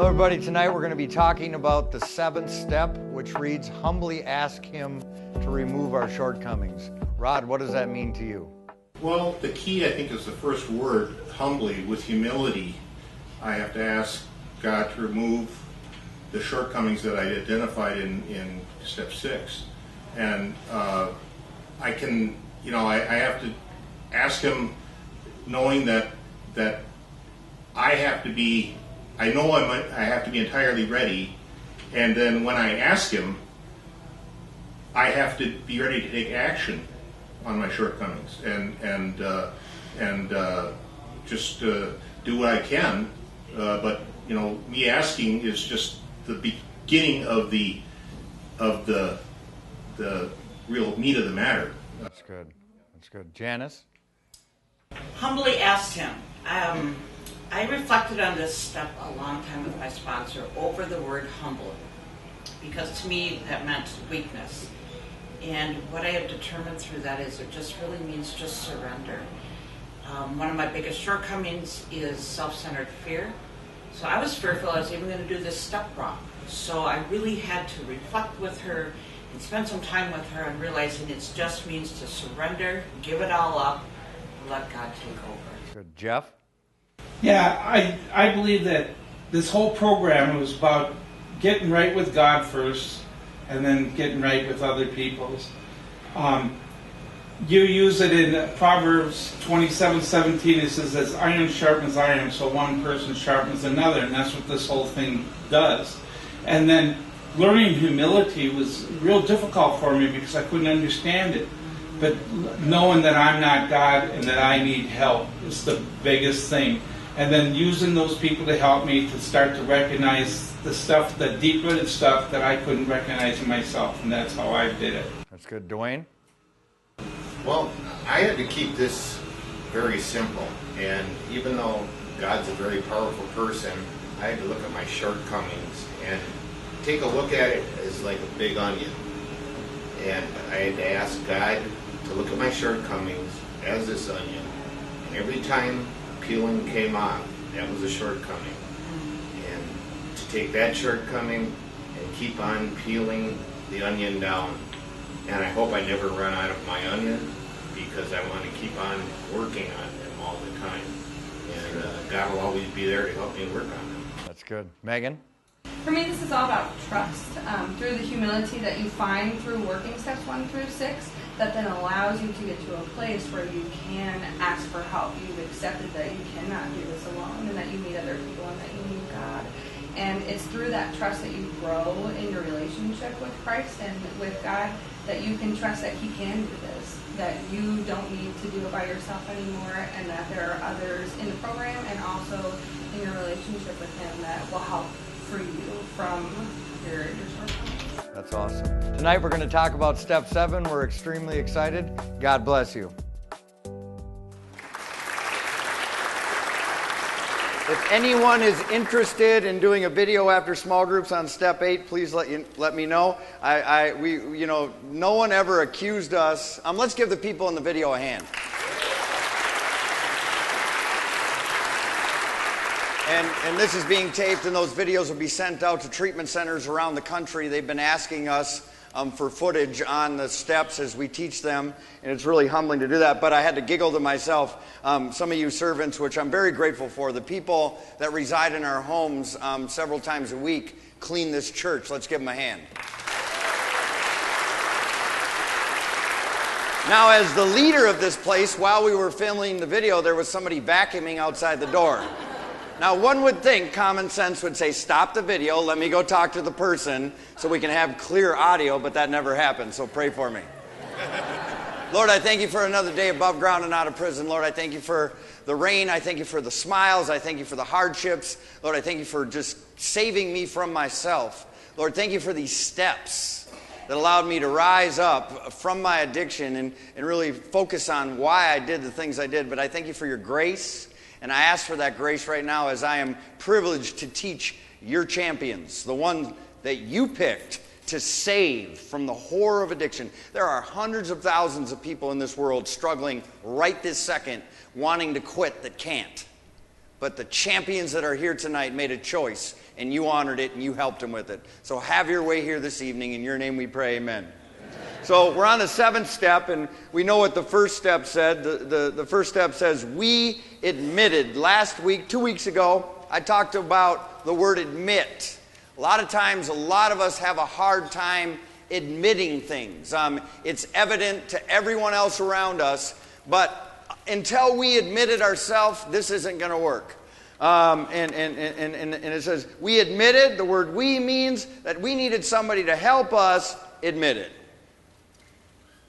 Hello everybody, tonight we're going to be talking about the 7th step, which reads, humbly ask Him to remove our shortcomings. Rod, what does that mean to you? Well, the key, I think, is the first word, humbly, with humility. I have to ask God to remove the shortcomings that I identified in step 6. And I have to ask Him knowing that I have to be, I have to be entirely ready, and then when I ask Him, I have to be ready to take action on my shortcomings and just do what I can. But me asking is just the beginning of the real meat of the matter. That's good. That's good. Janice? Humbly asked Him. I reflected on this step a long time with my sponsor over the word humble, because to me that meant weakness. And what I have determined through that is it just really means just surrender. One of my biggest shortcomings is self-centered fear. So I was fearful I was even going to do this step wrong. So I really had to reflect with her and spend some time with her and realizing it just means to surrender, give it all up, and let God take over. Good. Jeff? Yeah, I believe that this whole program was about getting right with God first and then getting right with other people's. You use it in Proverbs 27:17. It says, as iron sharpens iron, so one person sharpens another, and that's what this whole thing does. And then learning humility was real difficult for me because I couldn't understand it. But knowing that I'm not God and that I need help is the biggest thing. And then using those people to help me to start to recognize the stuff, the deep-rooted stuff that I couldn't recognize in myself. And that's how I did it. That's good. Dwayne? Well, I had to keep this very simple. And even though God's a very powerful person, I had to look at my shortcomings and take a look at it as like a big onion. And I had to ask God to look at my shortcomings as this onion. And every time peeling came off, that was a shortcoming. And to take that shortcoming and keep on peeling the onion down. And I hope I never run out of my onion, because I want to keep on working on them all the time. And God will always be there to help me work on them. That's good. Megan? For me, this is all about trust. Through the humility that you find through working steps 1 through 6, that then allows you to get to a place where you can ask for help. You've accepted that you cannot do this alone, and that you need other people, and that you need God. And it's through that trust that you grow in your relationship with Christ and with God, that you can trust that He can do this, that you don't need to do it by yourself anymore, and that there are others in the program and also in your relationship with Him that will help free you from your shortcomings. That's awesome. Tonight we're going to talk about step 7. We're extremely excited. God bless you. If anyone is interested in doing a video after small groups on step 8, please let me know. No one ever accused us. Let's give the people in the video a hand. And this is being taped, and those videos will be sent out to treatment centers around the country. They've been asking us for footage on the steps as we teach them, and it's really humbling to do that. But I had to giggle to myself. Some of you servants, which I'm very grateful for, the people that reside in our homes several times a week, clean this church. Let's give them a hand. Now, as the leader of this place, while we were filming the video, there was somebody vacuuming outside the door. Now, one would think common sense would say, stop the video, let me go talk to the person so we can have clear audio, but that never happened, so pray for me. Lord, I thank you for another day above ground and out of prison. Lord, I thank you for the rain. I thank you for the smiles. I thank you for the hardships. Lord, I thank you for just saving me from myself. Lord, thank you for these steps that allowed me to rise up from my addiction and really focus on why I did the things I did. But I thank you for your grace. And I ask for that grace right now as I am privileged to teach your champions, the one that you picked to save from the horror of addiction. There are hundreds of thousands of people in this world struggling right this second, wanting to quit that can't. But the champions that are here tonight made a choice, and you honored it, and you helped him with it. So have your way here this evening. In your name we pray, amen. So we're on the 7th step, and we know what the first step said. The first step says, we admitted. Last week, 2 weeks ago, I talked about the word admit. A lot of times, a lot of us have a hard time admitting things. It's evident to everyone else around us, but until we admit it ourselves, this isn't going to work. And it says, we admitted. The word we means that we needed somebody to help us admit it.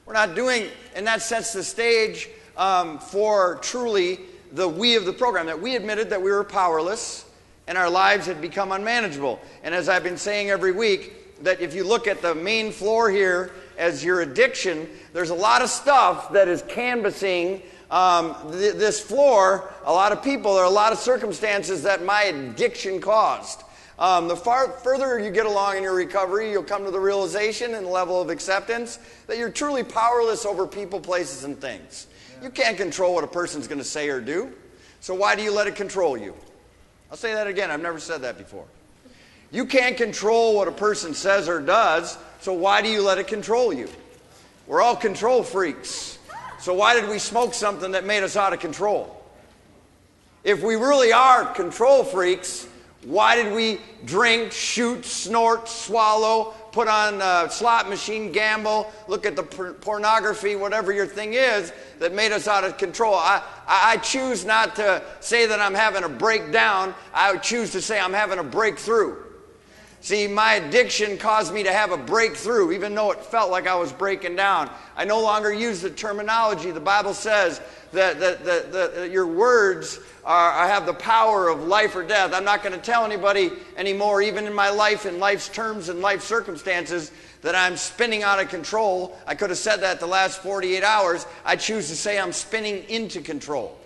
We're not doing, and that sets the stage for truly the we of the program, that we admitted that we were powerless and our lives had become unmanageable. And as I've been saying every week, that if you look at the main floor here as your addiction, there's a lot of stuff that is canvassing this floor, a lot of people, there are a lot of circumstances that my addiction caused. The further you get along in your recovery, you'll come to the realization and the level of acceptance that you're truly powerless over people, places, and things. You can't control what a person's going to say or do, so why do you let it control you? I'll say that again. I've never said that before. You can't control what a person says or does, so why do you let it control you? We're all control freaks. So why did we smoke something that made us out of control? If we really are control freaks, why did we drink, shoot, snort, swallow, put on a slot machine, gamble, look at the pornography, whatever your thing is, that made us out of control? I choose not to say that I'm having a breakdown. I choose to say I'm having a breakthrough. See, my addiction caused me to have a breakthrough, even though it felt like I was breaking down. I no longer use the terminology. The Bible says that your words have the power of life or death. I'm not going to tell anybody anymore, even in my life, in life's terms and life circumstances, that I'm spinning out of control. I could have said that the last 48 hours. I choose to say I'm spinning into control.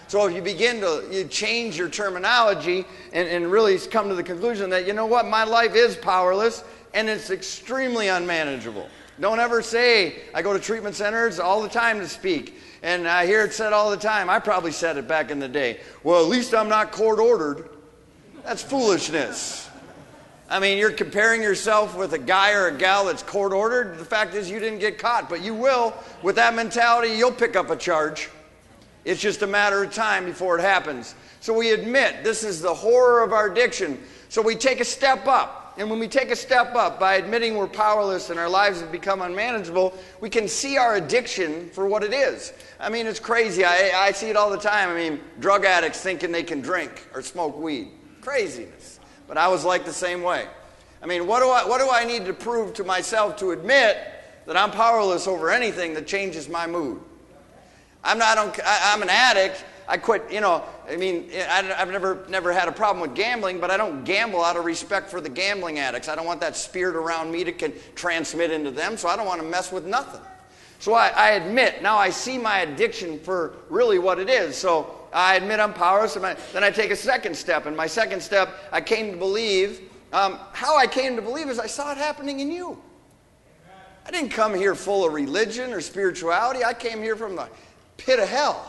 So if you begin to change your terminology and really come to the conclusion that, you know what, my life is powerless and it's extremely unmanageable. Don't ever say, I go to treatment centers all the time to speak, and I hear it said all the time. I probably said it back in the day. Well, at least I'm not court ordered. That's foolishness. I mean, you're comparing yourself with a guy or a gal that's court ordered. The fact is you didn't get caught, but you will. With that mentality, you'll pick up a charge. It's just a matter of time before it happens. So we admit this is the horror of our addiction. So we take a step up. And when we take a step up by admitting we're powerless and our lives have become unmanageable, we can see our addiction for what it is. I mean, it's crazy. I see it all the time. I mean, drug addicts thinking they can drink or smoke weed. Craziness. But I was like the same way. I mean, what do I need to prove to myself to admit that I'm powerless over anything that changes my mood? I'm an addict. I quit, I mean, I've never had a problem with gambling, but I don't gamble out of respect for the gambling addicts. I don't want that spirit around me to transmit into them, so I don't want to mess with nothing. So I admit, now I see my addiction for really what it is. So I admit I'm powerless, and then I take a second step. And my second step, I came to believe. How I came to believe is I saw it happening in you. I didn't come here full of religion or spirituality. I came here from the pit of hell.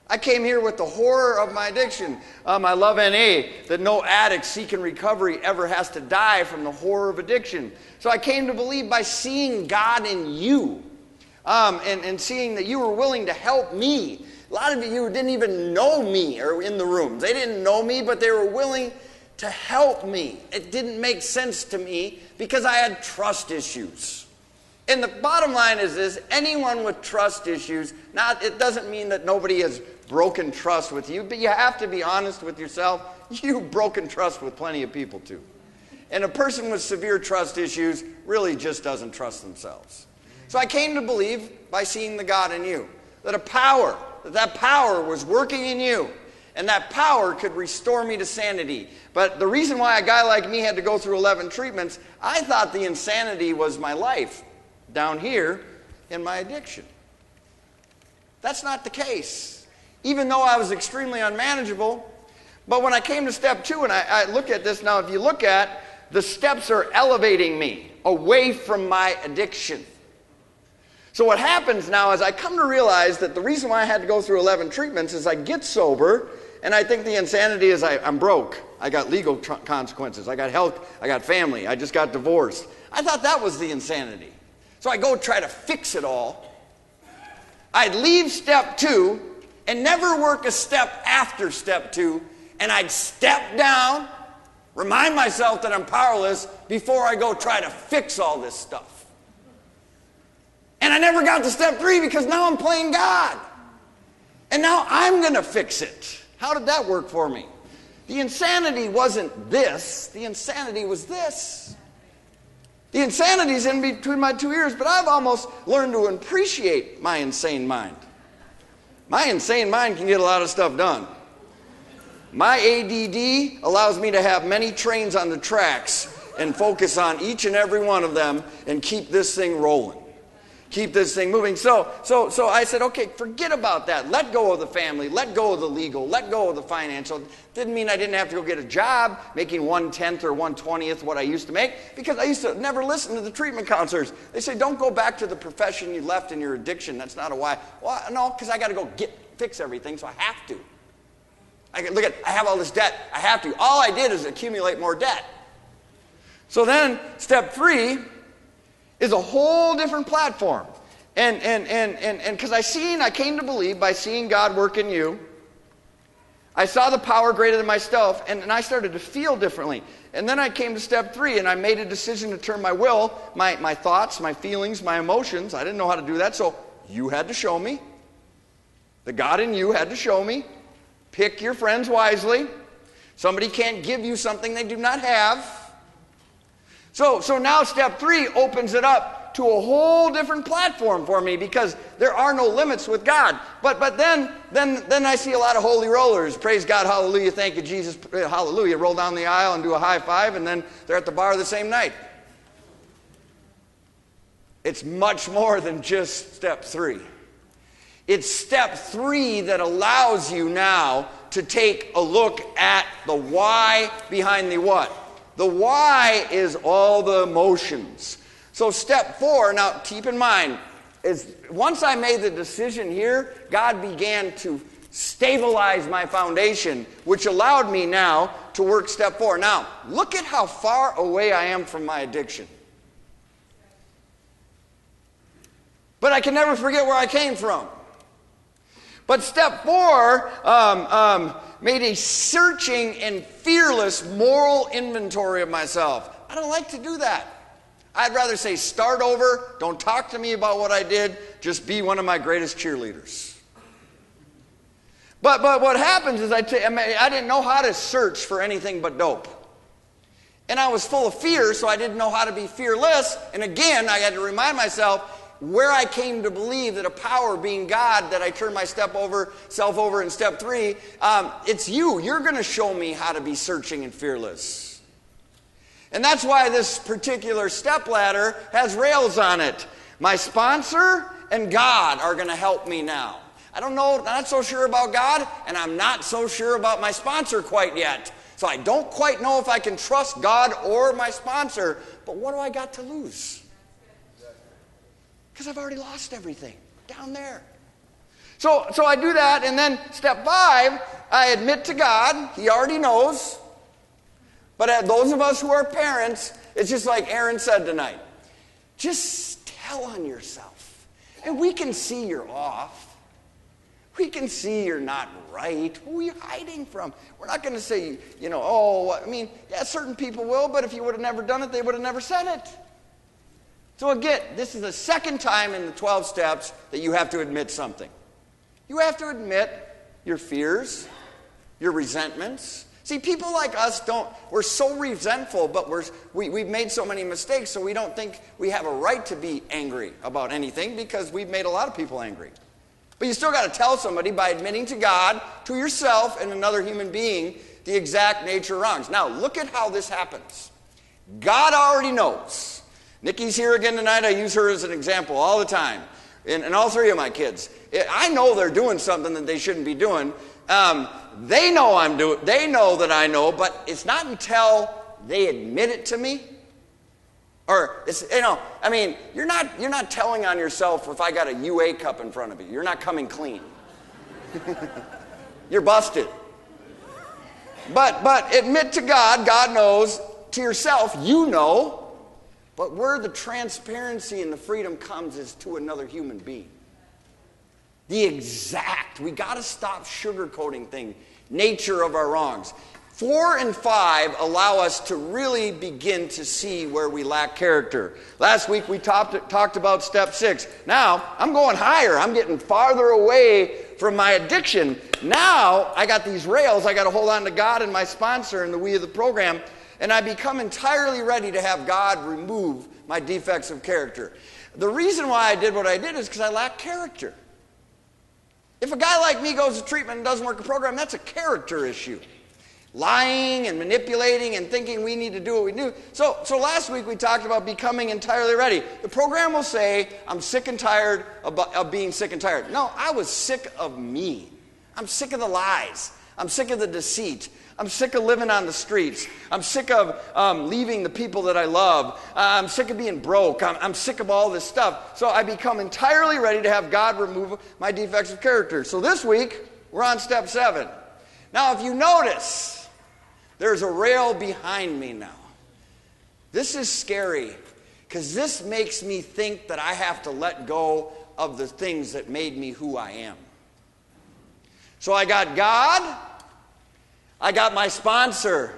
I came here with the horror of my addiction. I love NA, that no addict seeking recovery ever has to die from the horror of addiction. So I came to believe by seeing God in you, and seeing that you were willing to help me. A lot of you didn't even know me or in the room. They didn't know me, but they were willing to help me. It didn't make sense to me because I had trust issues. And the bottom line is this: anyone with trust issues, it doesn't mean that nobody has broken trust with you, but you have to be honest with yourself. You've broken trust with plenty of people too. And a person with severe trust issues really just doesn't trust themselves. So I came to believe by seeing the God in you, that that power was working in you, and that power could restore me to sanity. But the reason why a guy like me had to go through 11 treatments, I thought the insanity was my life down here in my addiction. That's not the case. Even though I was extremely unmanageable, but when I came to step 2, and I look at this now, if you look at, the steps are elevating me away from my addiction. So what happens now is I come to realize that the reason why I had to go through 11 treatments is I get sober, And I think the insanity is I'm broke. I got legal consequences. I got health. I got family. I just got divorced. I thought that was the insanity. So I go try to fix it all. I'd leave step 2 and never work a step after step 2. And I'd step down, remind myself that I'm powerless before I go try to fix all this stuff. And I never got to step 3 because now I'm playing God. And now I'm going to fix it. How did that work for me? The insanity wasn't this. The insanity was this. The insanity's in between my 2 ears, but I've almost learned to appreciate my insane mind. My insane mind can get a lot of stuff done. My ADD allows me to have many trains on the tracks and focus on each and every one of them and keep this thing rolling. Keep this thing moving. So I said, okay, forget about that. Let go of the family. Let go of the legal. Let go of the financial. Didn't mean I didn't have to go get a job making 1/10 or 1/20 what I used to make, because I used to never listen to the treatment counselors. They say, don't go back to the profession you left in your addiction. That's not a why. Well, no, because I got to go fix everything, so I have to. I have all this debt. I have to. All I did is accumulate more debt. So then, step 3 is a whole different platform. And because I came to believe by seeing God work in you, I saw the power greater than myself, and I started to feel differently. And then I came to step 3, and I made a decision to turn my will, my thoughts, my feelings, my emotions. I didn't know how to do that, so you had to show me. The God in you had to show me. Pick your friends wisely. Somebody can't give you something they do not have. So now step 3 opens it up to a whole different platform for me, because there are no limits with God. But then I see a lot of holy rollers. Praise God, hallelujah, thank you, Jesus, hallelujah. Roll down the aisle and do a high five, and then they're at the bar the same night. It's much more than just step 3. It's step 3 that allows you now to take a look at the why behind the what. The why is all the emotions. So step 4, now keep in mind, is once I made the decision here, God began to stabilize my foundation, which allowed me now to work step 4. Now, look at how far away I am from my addiction. But I can never forget where I came from. But step 4 made a searching and fearless moral inventory of myself. I don't like to do that. I'd rather say start over, don't talk to me about what I did, just be one of my greatest cheerleaders. But what happens is I didn't know how to search for anything but dope. And I was full of fear, so I didn't know how to be fearless. And again, I had to remind myself where I came to believe that a power being God, that I turned myself over in step 3, it's you. You're going to show me how to be searching and fearless. And that's why this particular step ladder has rails on it. My sponsor and God are going to help me now. I don't know, I'm not so sure about God, and I'm not so sure about my sponsor quite yet. So I don't quite know if I can trust God or my sponsor, but what do I got to lose? Because I've already lost everything down there. So I do that, and then step 5, I admit to God. He already knows. But those of us who are parents, it's just like Aaron said tonight. Just tell on yourself. And we can see you're off. We can see you're not right. Who are you hiding from? We're not going to say, certain people will, but if you would have never done it, they would have never said it. So again, this is the second time in the 12 steps that you have to admit something. You have to admit your fears, your resentments. See, people like us we're so resentful, but we've made so many mistakes, so we don't think we have a right to be angry about anything, because we've made a lot of people angry. But you still got to tell somebody by admitting to God, to yourself, and another human being the exact nature of wrongs. Now, look at how this happens. God already knows. Nikki's here again tonight. I use her as an example all the time. And all 3 of my kids. I know they're doing something that they shouldn't be doing. They know they know that I know, but it's not until they admit it to me. Or you're not telling on yourself if I got a UA cup in front of you. You're not coming clean. You're busted. But admit to God, God knows. To yourself, you know. But where the transparency and the freedom comes is to another human being. We got to stop sugarcoating things. Nature of our wrongs. 4 and 5 allow us to really begin to see where we lack character. Last week we talked about step 6. Now I'm going higher. I'm getting farther away from my addiction. Now I got these rails. I got to hold on to God and my sponsor and the we of the program. And I become entirely ready to have God remove my defects of character. The reason why I did what I did is because I lack character. If a guy like me goes to treatment and doesn't work a program, that's a character issue. Lying and manipulating and thinking we need to do what we do. So last week we talked about becoming entirely ready. The program will say, I'm sick and tired of being sick and tired. No, I was sick of me. I'm sick of the lies. I'm sick of the deceit. I'm sick of living on the streets. I'm sick of leaving the people that I love. I'm sick of being broke. I'm sick of all this stuff. So I become entirely ready to have God remove my defects of character. So this week, we're on step 7. Now, if you notice, there's a rail behind me now. This is scary because this makes me think that I have to let go of the things that made me who I am. So I got God. I got my sponsor,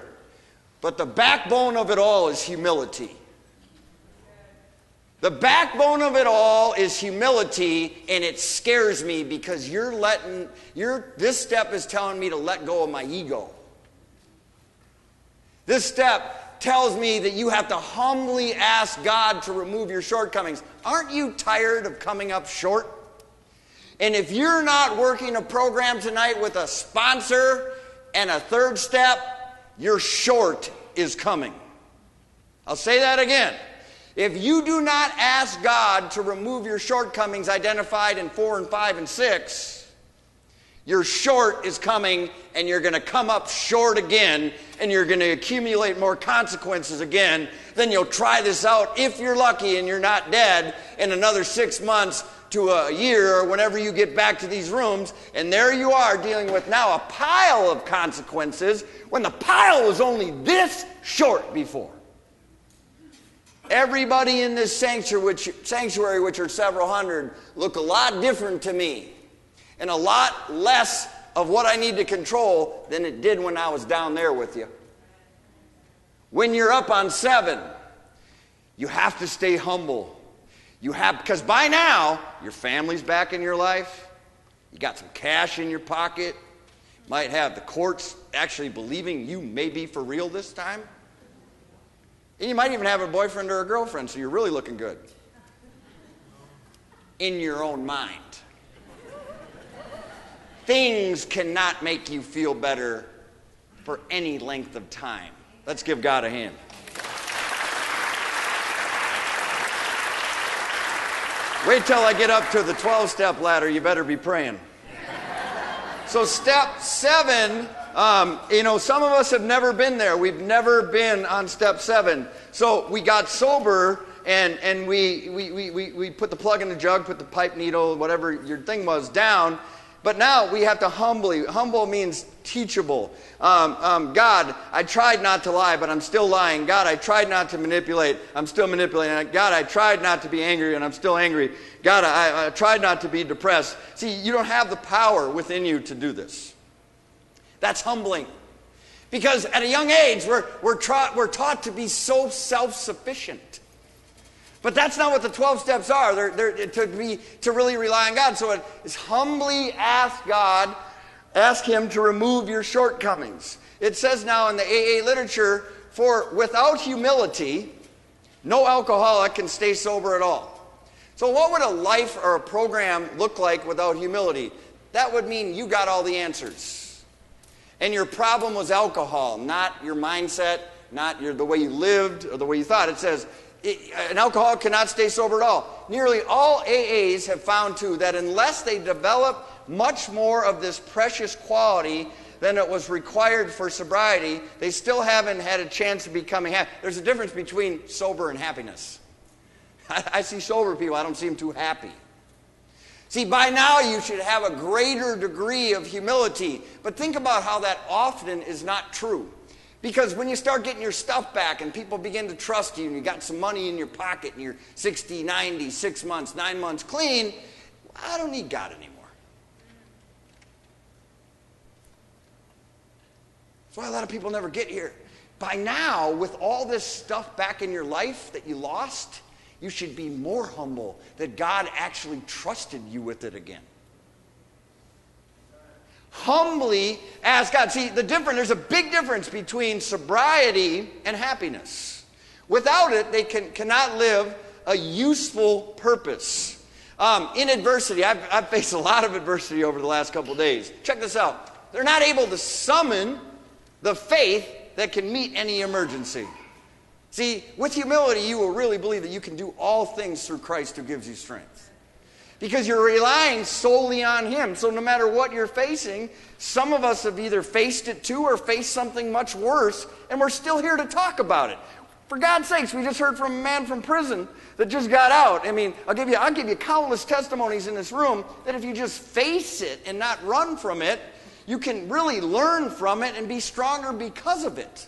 but the backbone of it all is humility. The backbone of it all is humility, and it scares me because this step is telling me to let go of my ego. This step tells me that you have to humbly ask God to remove your shortcomings. Aren't you tired of coming up short? And if you're not working a program tonight with a sponsor and a third step, your short is coming. I'll say that again. If you do not ask God to remove your shortcomings identified in 4 and 5 and 6, your short is coming and you're going to come up short again and you're going to accumulate more consequences again. Then you'll try this out if you're lucky and you're not dead in another 6 months to a year or whenever you get back to these rooms, and there you are dealing with now a pile of consequences when the pile was only this short before. Everybody in this sanctuary, which are several hundred, look a lot different to me and a lot less of what I need to control than it did when I was down there with you. When you're up on 7, you have to stay humble. Because by now, your family's back in your life. You got some cash in your pocket. You might have the courts actually believing you may be for real this time. And you might even have a boyfriend or a girlfriend, so you're really looking good. In your own mind. Things cannot make you feel better for any length of time. Let's give God a hand. Wait till I get up to the 12-step ladder. You better be praying. So step 7, some of us have never been there. We've never been on step 7. So we got sober and we put the plug in the jug, put the pipe needle, whatever your thing was, down. But now we have to humble means teachable. God, I tried not to lie, but I'm still lying. God, I tried not to manipulate, I'm still manipulating. God, I tried not to be angry, and I'm still angry. God, I tried not to be depressed. See, you don't have the power within you to do this. That's humbling. Because at a young age, we're taught to be so self-sufficient. But that's not what the 12 steps are. They're to really rely on God. So it is humbly ask God, ask Him to remove your shortcomings. It says now in the AA literature, for without humility, no alcoholic can stay sober at all. So what would a life or a program look like without humility? That would mean you got all the answers. And your problem was alcohol, not your mindset, not the way you lived or the way you thought. It says, an alcoholic cannot stay sober at all. Nearly all AAs have found, too, that unless they develop much more of this precious quality than it was required for sobriety, they still haven't had a chance of becoming happy. There's a difference between sober and happiness. I see sober people, I don't see them too happy. See, by now you should have a greater degree of humility. But think about how that often is not true. Because when you start getting your stuff back and people begin to trust you and you got some money in your pocket and you're 60, 90, 6 months, 9 months clean, I don't need God anymore. That's why a lot of people never get here. By now, with all this stuff back in your life that you lost, you should be more humble that God actually trusted you with it again. Humbly ask God. See, there's a big difference between sobriety and happiness. Without it, they cannot live a useful purpose. In adversity, I've faced a lot of adversity over the last couple of days. Check this out. They're not able to summon the faith that can meet any emergency. See, with humility, you will really believe that you can do all things through Christ who gives you strength. Because you're relying solely on Him. So no matter what you're facing, some of us have either faced it too or faced something much worse, and we're still here to talk about it. For God's sakes, we just heard from a man from prison that just got out. I mean, I'll give you countless testimonies in this room that if you just face it and not run from it, you can really learn from it and be stronger because of it.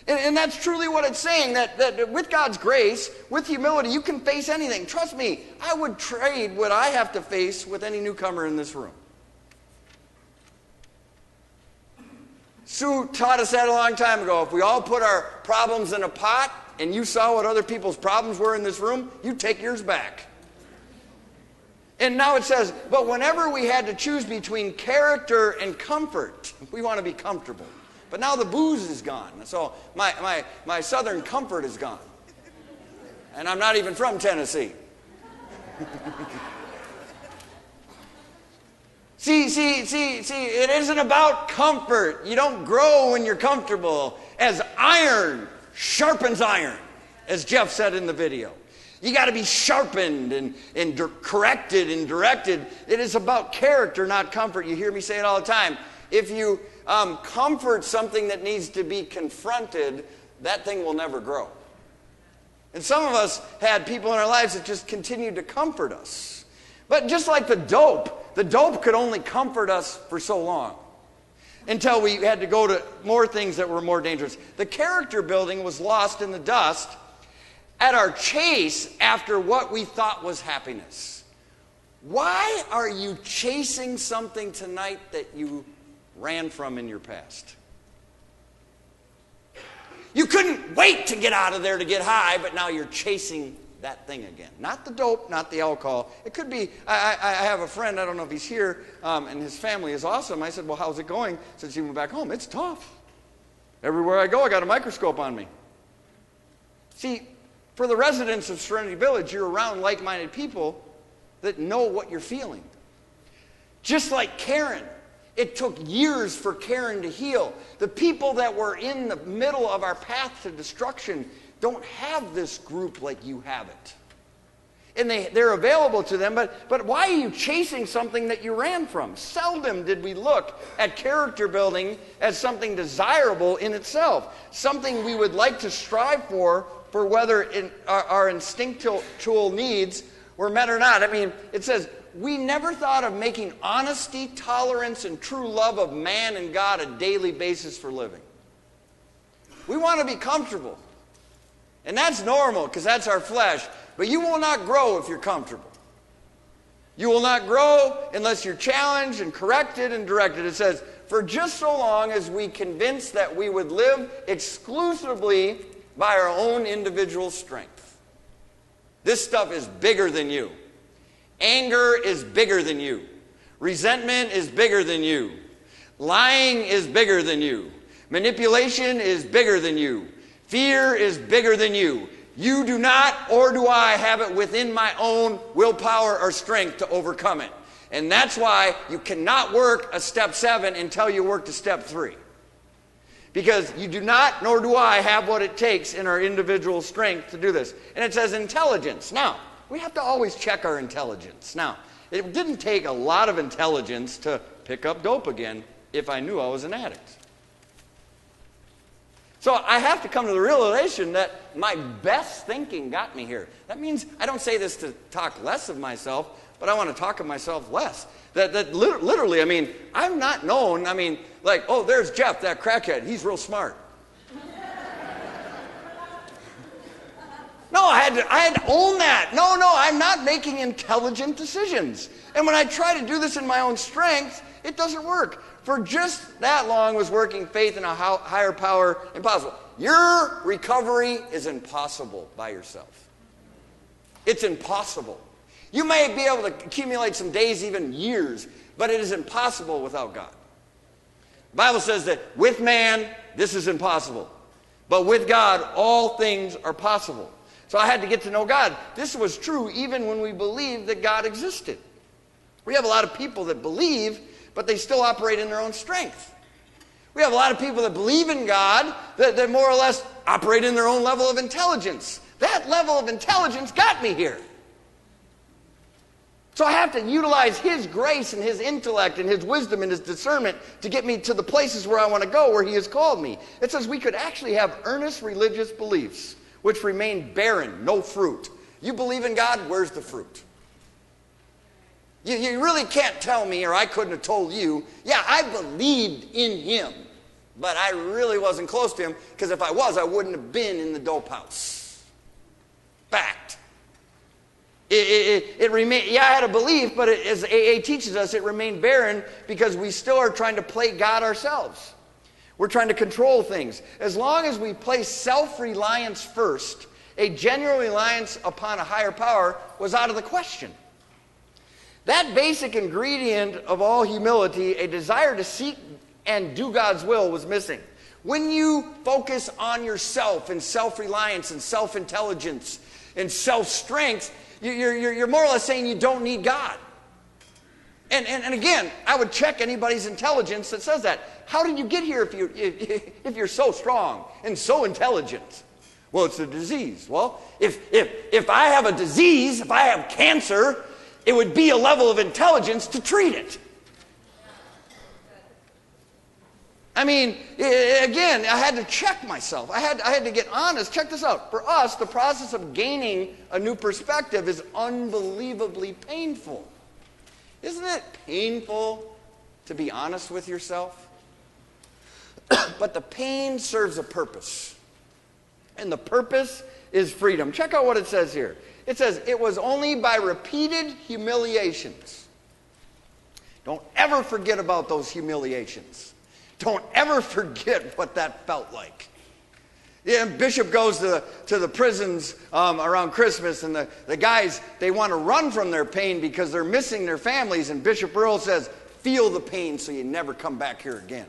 And that's truly what it's saying, that with God's grace, with humility, you can face anything. Trust me, I would trade what I have to face with any newcomer in this room. Sue taught us that a long time ago. If we all put our problems in a pot and you saw what other people's problems were in this room, you'd take yours back. And now it says, but whenever we had to choose between character and comfort, we want to be comfortable. But now the booze is gone. So my southern comfort is gone. And I'm not even from Tennessee. See, it isn't about comfort. You don't grow when you're comfortable. As iron sharpens iron, as Jeff said in the video. You got to be sharpened and corrected and directed. It is about character, not comfort. You hear me say it all the time. If you comfort something that needs to be confronted, that thing will never grow. And some of us had people in our lives that just continued to comfort us. But just like the dope could only comfort us for so long until we had to go to more things that were more dangerous. The character building was lost in the dust at our chase after what we thought was happiness. Why are you chasing something tonight that you ran from in your past? You couldn't wait to get out of there to get high, but now you're chasing that thing again. Not the dope, not the alcohol. It could be, I have a friend, I don't know if he's here, and his family is awesome. I said, well, how's it going since you went back home? It's tough. Everywhere I go, I got a microscope on me. See, for the residents of Serenity Village, you're around like-minded people that know what you're feeling. Just like Karen. It took years for Karen to heal. The people that were in the middle of our path to destruction don't have this group like you have it. And they're available to them, but why are you chasing something that you ran from? Seldom did we look at character building as something desirable in itself, something we would like to strive for whether our instinctual needs were met or not. I mean, it says, we never thought of making honesty, tolerance, and true love of man and God a daily basis for living. We want to be comfortable. And that's normal because that's our flesh. But you will not grow if you're comfortable. You will not grow unless you're challenged and corrected and directed. It says, for just so long as we convinced that we would live exclusively by our own individual strength. This stuff is bigger than you. Anger is bigger than you. Resentment is bigger than you. Lying is bigger than you. Manipulation is bigger than you. Fear is bigger than you. You do not, or do I, have it within my own willpower or strength to overcome it. And that's why you cannot work a step 7 until you work to step 3. Because you do not, nor do I, have what it takes in our individual strength to do this. And it says intelligence. Now, we have to always check our intelligence. Now, it didn't take a lot of intelligence to pick up dope again if I knew I was an addict. So I have to come to the realization that my best thinking got me here. That means I don't say this to talk less of myself, but I want to talk of myself less. That literally, I mean, I'm not known, I mean, like, oh, there's Jeff, that crackhead. He's real smart. No, I had to own that. No, I'm not making intelligent decisions. And when I try to do this in my own strength, it doesn't work. For just that long was working faith in a higher power impossible. Your recovery is impossible by yourself. It's impossible. You may be able to accumulate some days, even years, but it is impossible without God. The Bible says that with man, this is impossible. But with God, all things are possible. So I had to get to know God. This was true even when we believed that God existed. We have a lot of people that believe, but they still operate in their own strength. We have a lot of people that believe in God that more or less operate in their own level of intelligence. That level of intelligence got me here. So I have to utilize His grace and His intellect and His wisdom and His discernment to get me to the places where I want to go, where He has called me. It says we could actually have earnest religious beliefs which remain barren, no fruit. You believe in God, where's the fruit? You really can't tell me, or I couldn't have told you, yeah, I believed in Him, but I really wasn't close to Him, because if I was, I wouldn't have been in the dope house. Fact. It remained, yeah, I had a belief, but as AA teaches us, it remained barren because we still are trying to play God ourselves. We're trying to control things. As long as we place self-reliance first, a genuine reliance upon a higher power was out of the question. That basic ingredient of all humility, a desire to seek and do God's will, was missing. When you focus on yourself and self-reliance and self-intelligence and self-strength, you're more or less saying you don't need God. And again, I would check anybody's intelligence that says that. How did you get here if you're so strong and so intelligent? Well, it's a disease. Well, if I have a disease, if I have cancer, it would be a level of intelligence to treat it. I mean, again, I had to check myself. I had to get honest. Check this out. For us, the process of gaining a new perspective is unbelievably painful. Isn't it painful to be honest with yourself? But the pain serves a purpose. And the purpose is freedom. Check out what it says here. It says, it was only by repeated humiliations. Don't ever forget about those humiliations. Don't ever forget what that felt like. Yeah, Bishop goes to the prisons around Christmas, and the guys, they want to run from their pain because they're missing their families, and Bishop Earl says, feel the pain so you never come back here again.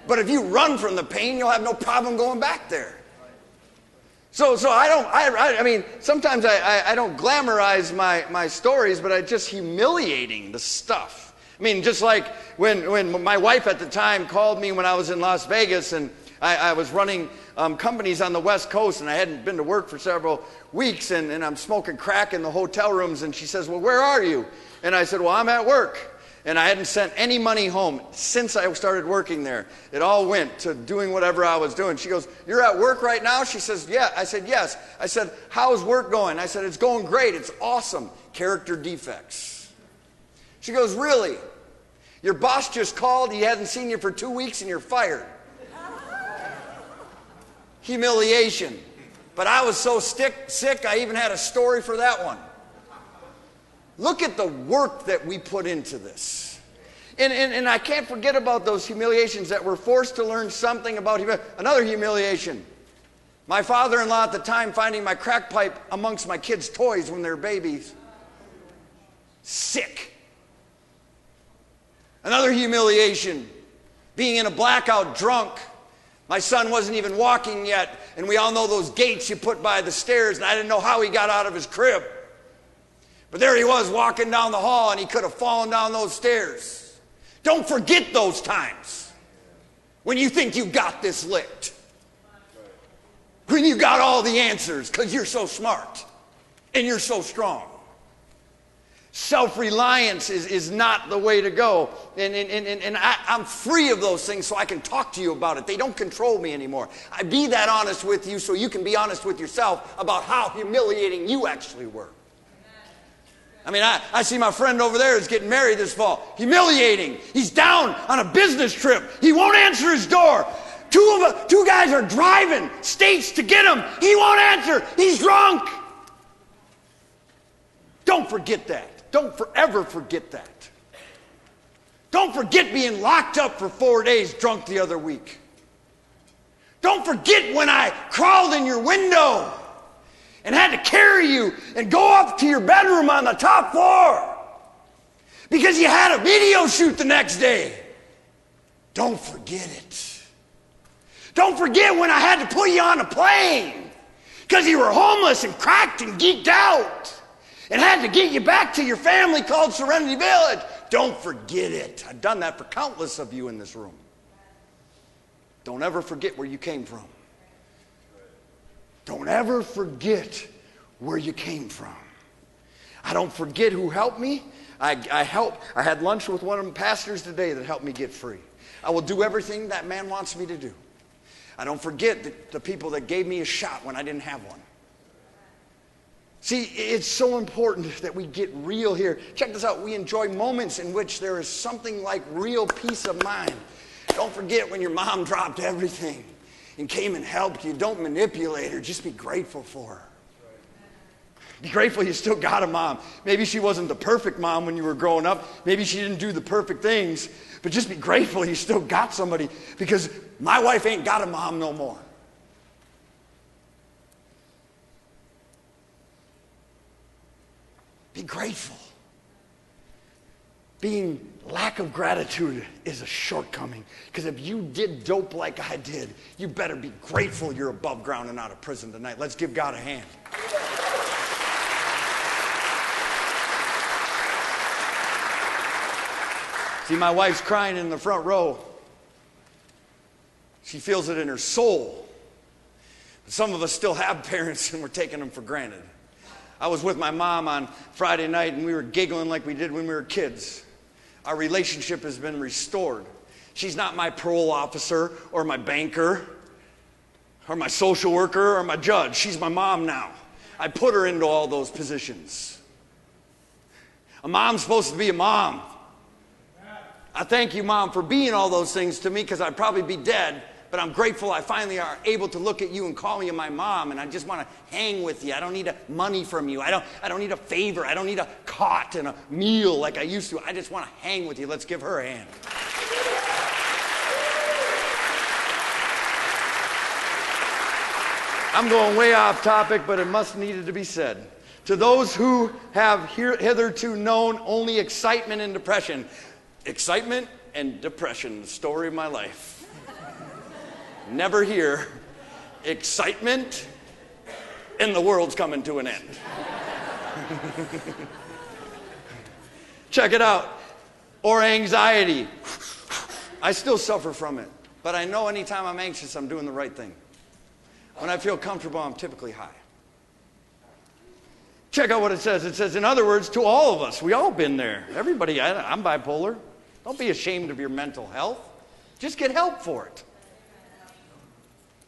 But if you run from the pain, you'll have no problem going back there. So I mean, sometimes I don't glamorize my stories, but it's just humiliating, the stuff. I mean, just like when my wife at the time called me when I was in Las Vegas, and I was running companies on the West Coast, and I hadn't been to work for several weeks, and I'm smoking crack in the hotel rooms, and she says, well, where are you? And I said, well, I'm at work. And I hadn't sent any money home since I started working there. It all went to doing whatever I was doing. She goes, you're at work right now? She says, yeah. I said, yes. I said, how's work going? I said, it's going great. It's awesome. Character defects. She goes, really? Your boss just called. He hasn't seen you for 2 weeks and you're fired. Humiliation. But I was so sick, I even had a story for that one. Look at the work that we put into this. And I can't forget about those humiliations that we're forced to learn something about another humiliation. My father-in-law at the time finding my crack pipe amongst my kids' toys when they were babies. Sick. Another humiliation, being in a blackout drunk. My son wasn't even walking yet, and we all know those gates you put by the stairs, and I didn't know how he got out of his crib. But there he was walking down the hall, and he could have fallen down those stairs. Don't forget those times when you think you got this licked. When you got all the answers because you're so smart and you're so strong. Self-reliance is not the way to go. And I'm free of those things so I can talk to you about it. They don't control me anymore. I be that honest with you so you can be honest with yourself about how humiliating you actually were. I mean, I see my friend over there is getting married this fall. Humiliating. He's down on a business trip. He won't answer his door. Two guys are driving states to get him. He won't answer. He's drunk. Don't forget that. Don't forever forget that. Don't forget being locked up for 4 days drunk the other week. Don't forget when I crawled in your window and had to carry you and go up to your bedroom on the top floor because you had a video shoot the next day. Don't forget it. Don't forget when I had to put you on a plane because you were homeless and cracked and geeked out and had to get you back to your family called Serenity Village. Don't forget it. I've done that for countless of you in this room. Don't ever forget where you came from. Don't ever forget where you came from. I don't forget who helped me. I had lunch with one of the pastors today that helped me get free. I will do everything that man wants me to do. I don't forget the people that gave me a shot when I didn't have one. See, it's so important that we get real here. Check this out. We enjoy moments in which there is something like real peace of mind. Don't forget when your mom dropped everything and came and helped you. Don't manipulate her. Just be grateful for her. Be grateful you still got a mom. Maybe she wasn't the perfect mom when you were growing up. Maybe she didn't do the perfect things. But just be grateful you still got somebody, because my wife ain't got a mom no more. Be grateful. Being lack of gratitude is a shortcoming. Because if you did dope like I did, you better be grateful you're above ground and out of prison tonight. Let's give God a hand. See, my wife's crying in the front row. She feels it in her soul. But some of us still have parents and we're taking them for granted. I was with my mom on Friday night and we were giggling like we did when we were kids. Our relationship has been restored. She's not my parole officer or my banker or my social worker or my judge. She's my mom now. I put her into all those positions. A mom's supposed to be a mom. I thank you, Mom, for being all those things to me, because I'd probably be dead. But I'm grateful I finally are able to look at you and call you my mom, and I just want to hang with you. I don't need money from you. I don't need a favor. I don't need a cot and a meal like I used to. I just want to hang with you. Let's give her a hand. I'm going way off topic, but it must needed to be said. To those who have hitherto known only excitement and depression. Excitement and depression, the story of my life. Never hear excitement and the world's coming to an end. Check it out. Or anxiety. I still suffer from it, but I know anytime I'm anxious, I'm doing the right thing. When I feel comfortable, I'm typically high. Check out what it says. It says, in other words, to all of us. We all been there. Everybody, I'm bipolar. Don't be ashamed of your mental health. Just get help for it.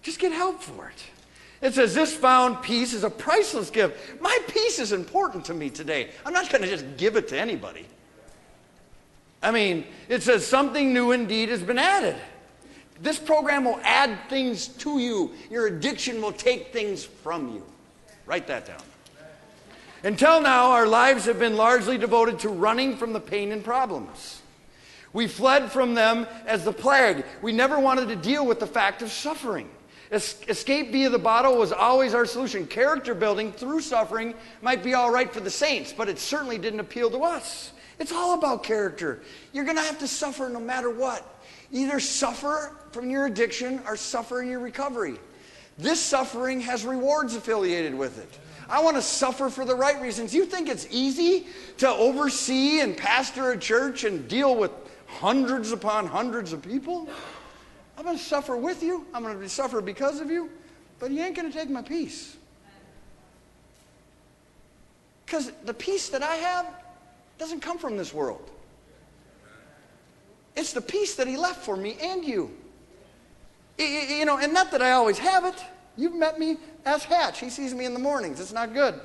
Just get help for it. It says, this found peace is a priceless gift. My peace is important to me today. I'm not going to just give it to anybody. I mean, it says something new indeed has been added. This program will add things to you. Your addiction will take things from you. Write that down. Until now, our lives have been largely devoted to running from the pain and problems. We fled from them as the plague. We never wanted to deal with the fact of suffering. Escape via the bottle was always our solution. Character building through suffering might be all right for the saints, but it certainly didn't appeal to us. It's all about character. You're going to have to suffer no matter what. Either suffer from your addiction or suffer in your recovery. This suffering has rewards affiliated with it. I want to suffer for the right reasons. You think it's easy to oversee and pastor a church and deal with hundreds upon hundreds of people? I'm going to suffer with you. I'm going to suffer because of you. But you ain't going to take my peace. Because the peace that I have doesn't come from this world. It's the peace that he left for me and you. You know, and not that I always have it. You've met me as Hatch. He sees me in the mornings. It's not good.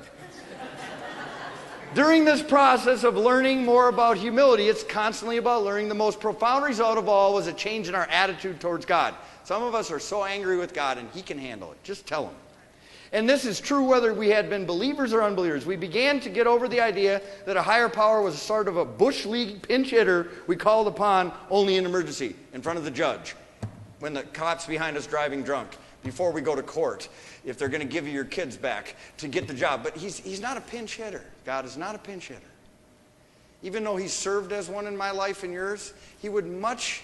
During this process of learning more about humility, it's constantly about learning. The most profound result of all was a change in our attitude towards God. Some of us are so angry with God, and he can handle it. Just tell him. And this is true whether we had been believers or unbelievers. We began to get over the idea that a higher power was a sort of a bush league pinch hitter we called upon only in emergency, in front of the judge, when the cop's behind us driving drunk, before we go to court, if they're going to give you your kids back to get the job. But he's not a pinch hitter. God is not a pinch hitter. Even though he's served as one in my life and yours, he would much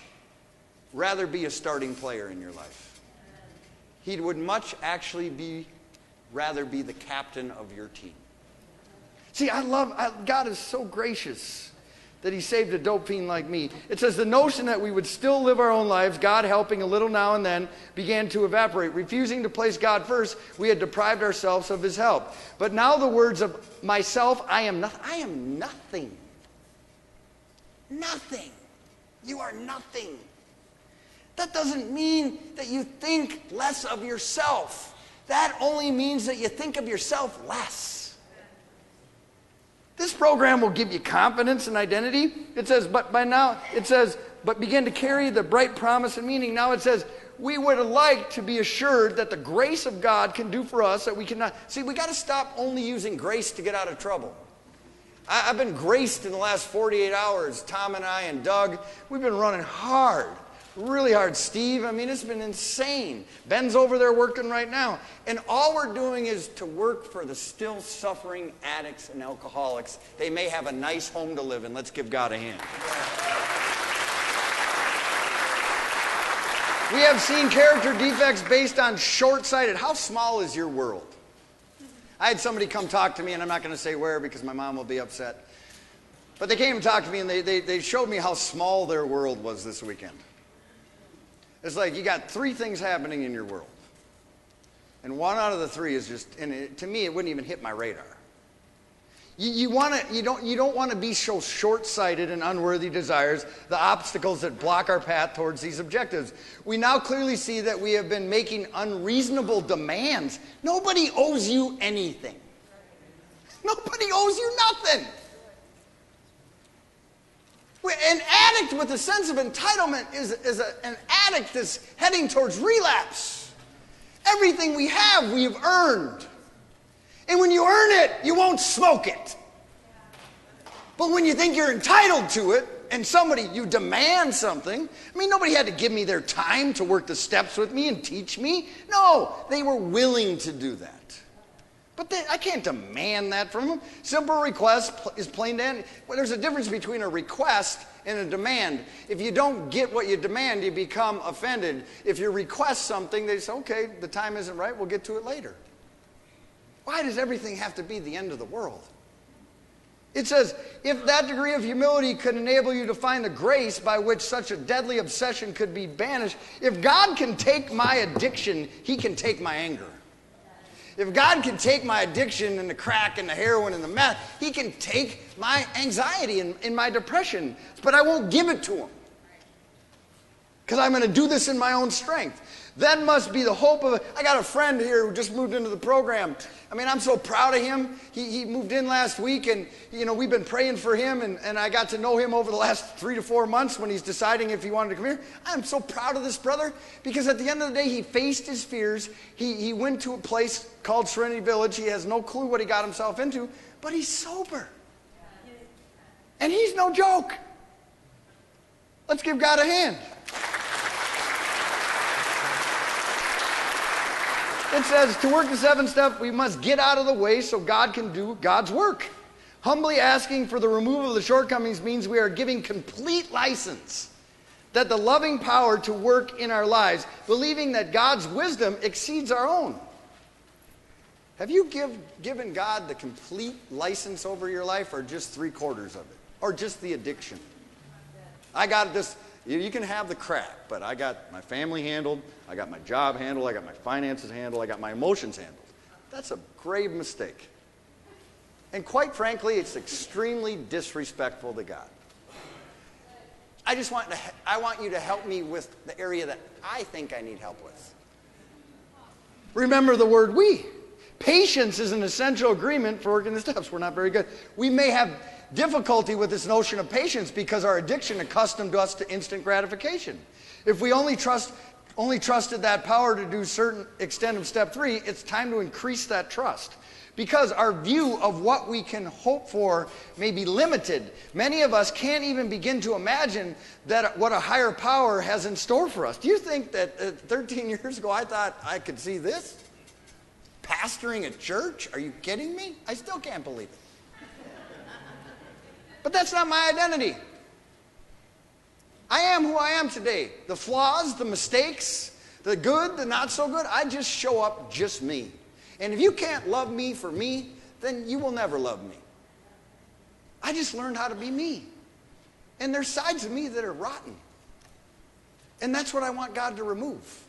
rather be a starting player in your life. He would much actually rather be the captain of your team. See, God is so gracious that he saved a dope fiend like me. It says the notion that we would still live our own lives, God helping a little now and then, began to evaporate. Refusing to place God first, we had deprived ourselves of his help. But now the words of myself, I am nothing. Nothing. You are nothing. That doesn't mean that you think less of yourself. That only means that you think of yourself less. This program will give you confidence and identity. It says, but begin to carry the bright promise and meaning. Now it says, we would like to be assured that the grace of God can do for us that we cannot. See, we got to stop only using grace to get out of trouble. I've been graced in the last 48 hours. Tom and I and Doug, we've been running hard. Really hard. Steve, it's been insane. Ben's over there working right now. And all we're doing is to work for the still suffering addicts and alcoholics. They may have a nice home to live in. Let's give God a hand. We have seen character defects based on short-sighted. How small is your world? I had somebody come talk to me, and I'm not going to say where because my mom will be upset. But they came and talked to me, and they showed me how small their world was this weekend. It's like you got 3 things happening in your world. And one out of the 3 is just, to me, it wouldn't even hit my radar. You don't want to be so short-sighted and unworthy desires, the obstacles that block our path towards these objectives. We now clearly see that we have been making unreasonable demands. Nobody owes you anything. Nobody owes you nothing. An addict with a sense of entitlement is an addict that's heading towards relapse. Everything we have, we've earned. And when you earn it, you won't smoke it. But when you think you're entitled to it, and you demand something, nobody had to give me their time to work the steps with me and teach me. No, they were willing to do that. But I can't demand that from them. Simple request is plain to end. Well, there's a difference between a request and a demand. If you don't get what you demand, you become offended. If you request something, they say, okay, the time isn't right, we'll get to it later. Why does everything have to be the end of the world? It says, if that degree of humility could enable you to find the grace by which such a deadly obsession could be banished, if God can take my addiction, he can take my anger. If God can take my addiction and the crack and the heroin and the meth, he can take my anxiety and my depression. But I won't give it to him. Because I'm going to do this in my own strength. Then must be the hope of I got a friend here who just moved into the program. I'm so proud of him. He moved in last week, and we've been praying for him, and I got to know him over the last 3 to 4 months when he's deciding if he wanted to come here. I'm so proud of this brother because at the end of the day, he faced his fears. He went to a place called Serenity Village. He has no clue what he got himself into, but he's sober. And he's no joke. Let's give God a hand. It says, to work the 7th step, we must get out of the way so God can do God's work. Humbly asking for the removal of the shortcomings means we are giving complete license that the loving power to work in our lives, believing that God's wisdom exceeds our own. Have you given God the complete license over your life, or just 3/4 of it? Or just the addiction? I got this. You can have the crack, but I got my family handled, I got my job handled, I got my finances handled, I got my emotions handled. That's a grave mistake. And quite frankly, it's extremely disrespectful to God. I want you to help me with the area that I think I need help with. Remember the word we. Patience is an essential agreement for working the steps. We're not very good. We may have difficulty with this notion of patience because our addiction accustomed us to instant gratification. If we only trusted that power to do certain extent of step 3, it's time to increase that trust. Because our view of what we can hope for may be limited. Many of us can't even begin to imagine that what a higher power has in store for us. Do you think that 13 years ago I thought I could see this? Pastoring a church? Are you kidding me? I still can't believe it. But that's not my identity. I am who I am today. The flaws, the mistakes, the good, the not so good, I just show up just me. And if you can't love me for me, then you will never love me. I just learned how to be me. And there's sides of me that are rotten. And that's what I want God to remove.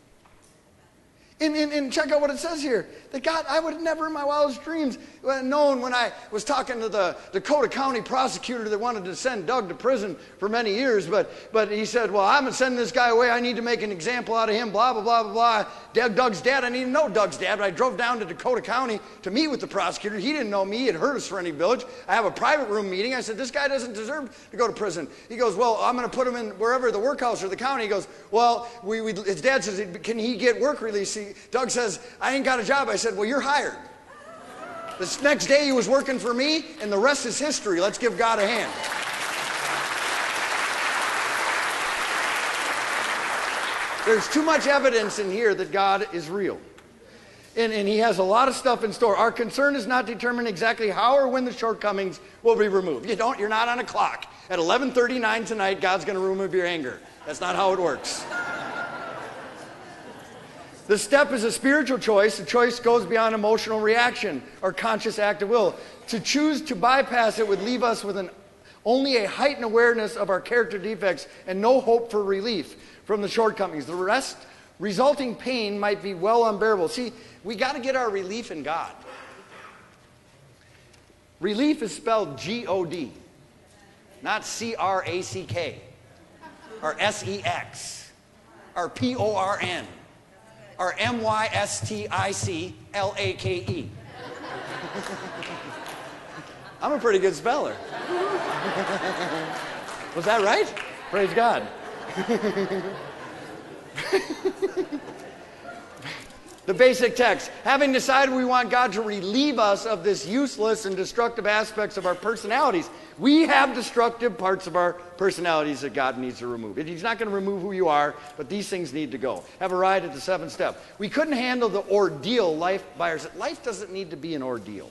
And check out what it says here. That God, I would never in my wildest dreams known when I was talking to the Dakota County prosecutor that wanted to send Doug to prison for many years. But he said, well, I'm going to send this guy away. I need to make an example out of him, blah, blah, blah, blah, blah. Doug's dad, I didn't know Doug's dad. But I drove down to Dakota County to meet with the prosecutor. He didn't know me. He had heard of Serenity Village. I have a private room meeting. I said, this guy doesn't deserve to go to prison. He goes, well, I'm going to put him in wherever, the workhouse or the county. He goes, well, his dad says, can he get work release? Doug says, I ain't got a job. I said, well, you're hired. This next day he was working for me, and the rest is history. Let's give God a hand. There's too much evidence in here that God is real. And he has a lot of stuff in store. Our concern is not to determine exactly how or when the shortcomings will be removed. You're not on a clock. At 11:39 tonight, God's going to remove your anger. That's not how it works. The step is a spiritual choice. The choice goes beyond emotional reaction or conscious act of will. To choose to bypass it would leave us with only a heightened awareness of our character defects and no hope for relief from the shortcomings. The resulting pain might be well unbearable. See, we got to get our relief in God. Relief is spelled G-O-D, not C-R-A-C-K, or S-E-X, or P-O-R-N. Or M-Y-S-T-I-C-L-A-K-E. I'm a pretty good speller. Was that right? Praise God. The basic text. Having decided we want God to relieve us of this useless and destructive aspects of our personalities, we have destructive parts of our personalities that God needs to remove. He's not going to remove who you are, but these things need to go. Have a ride at the 7th step. We couldn't handle the ordeal life by ourselves. Life doesn't need to be an ordeal.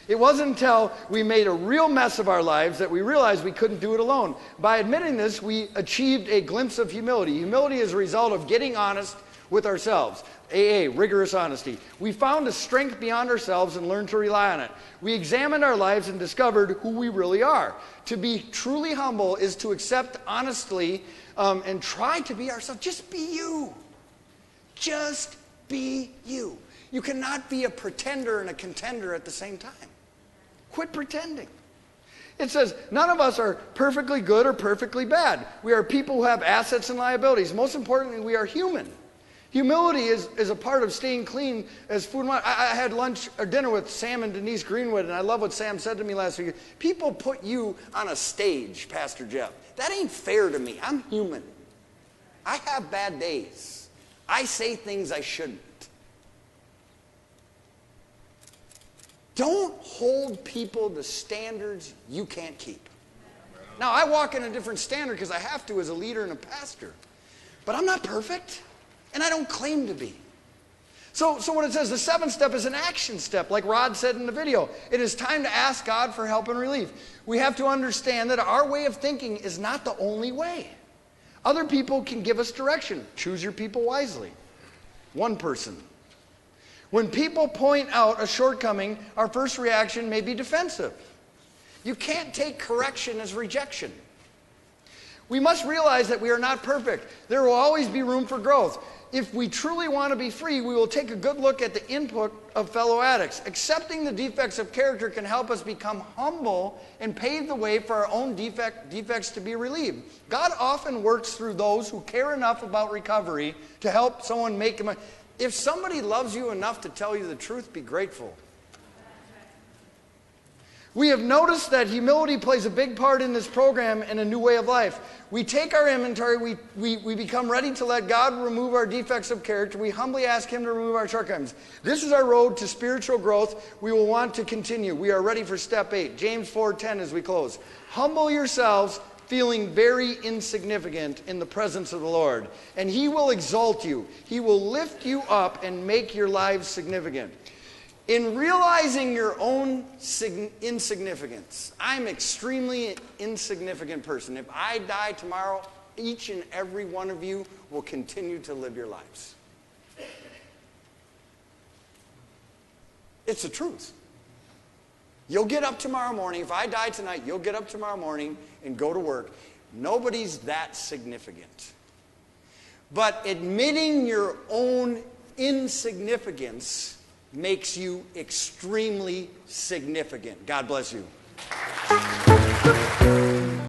It wasn't until we made a real mess of our lives that we realized we couldn't do it alone. By admitting this, we achieved a glimpse of humility. Humility is a result of getting honest with ourselves. AA, rigorous honesty. We found a strength beyond ourselves and learned to rely on it. We examined our lives and discovered who we really are. To be truly humble is to accept honestly and try to be ourselves. Just be you. Just be you. You cannot be a pretender and a contender at the same time. Quit pretending. It says, none of us are perfectly good or perfectly bad. We are people who have assets and liabilities. Most importantly, we are human. Humility is a part of staying clean as food and water. I had lunch or dinner with Sam and Denise Greenwood, and I love what Sam said to me last week. People put you on a stage, Pastor Jeff. That ain't fair to me. I'm human. I have bad days. I say things I shouldn't. Don't hold people to standards you can't keep. Now, I walk in a different standard because I have to as a leader and a pastor. But I'm not perfect. And I don't claim to be. So what it says, the 7th step is an action step, like Rod said in the video. It is time to ask God for help and relief. We have to understand that our way of thinking is not the only way. Other people can give us direction. Choose your people wisely. One person. When people point out a shortcoming, our first reaction may be defensive. You can't take correction as rejection. We must realize that we are not perfect. There will always be room for growth. If we truly want to be free, we will take a good look at the input of fellow addicts. Accepting the defects of character can help us become humble and pave the way for our own defects to be relieved. God often works through those who care enough about recovery to help someone make them. If somebody loves you enough to tell you the truth, be grateful. We have noticed that humility plays a big part in this program and a new way of life. We take our inventory, we become ready to let God remove our defects of character. We humbly ask Him to remove our shortcomings. This is our road to spiritual growth. We will want to continue. We are ready for step 8. James 4:10 as we close. Humble yourselves, feeling very insignificant in the presence of the Lord, and He will exalt you. He will lift you up and make your lives significant. In realizing your own insignificance, I'm an extremely insignificant person. If I die tomorrow, each and every one of you will continue to live your lives. It's the truth. You'll get up tomorrow morning. If I die tonight, you'll get up tomorrow morning and go to work. Nobody's that significant. But admitting your own insignificance makes you extremely significant. God bless you.